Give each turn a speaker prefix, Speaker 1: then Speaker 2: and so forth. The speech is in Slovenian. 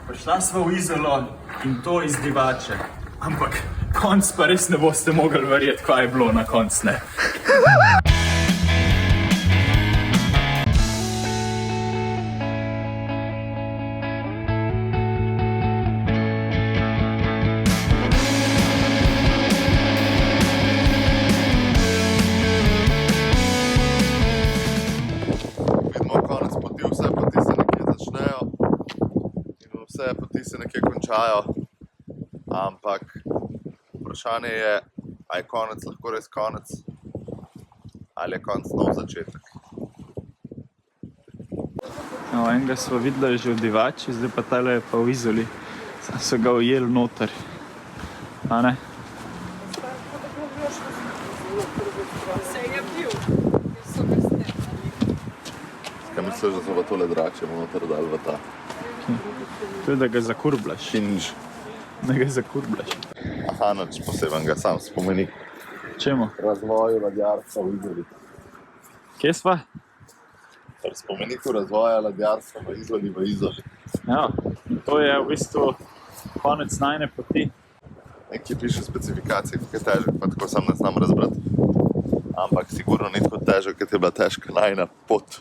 Speaker 1: Prišla sva v Izolo in to iz Divače. Ampak konc pa res ne boste mogli verjeti, kaj je bilo na konc, ne.
Speaker 2: Vse poti se nekje končajo, ampak vprašanje je, a je konec lahko res konec, ali je konec nov začetek.
Speaker 1: No, enega sva videla že v Divači, zdaj pa tale je pa v Izoli. Sam so ga ujeli noter. A ne?
Speaker 2: Kaj misliš, da so pa tole drače noter dali v ta?
Speaker 1: To je, da ga zakurbljaš.
Speaker 2: Hinge.
Speaker 1: Da ga zakurbljaš.
Speaker 2: Aha, nič posebnega, sam spomenik
Speaker 1: Čemu?
Speaker 2: razvoju ladjarstva v Izoli.
Speaker 1: Kje sva?
Speaker 2: Spomeniku razvoja ladjarstva v Izoli.
Speaker 1: Ja, to je v bistvu konec najne poti.
Speaker 2: Nekje piše specifikacije, kako je težek, pa tako sam ne znam razbrati. Ampak sigurno ni tako težek, kot je bila težka najna pot.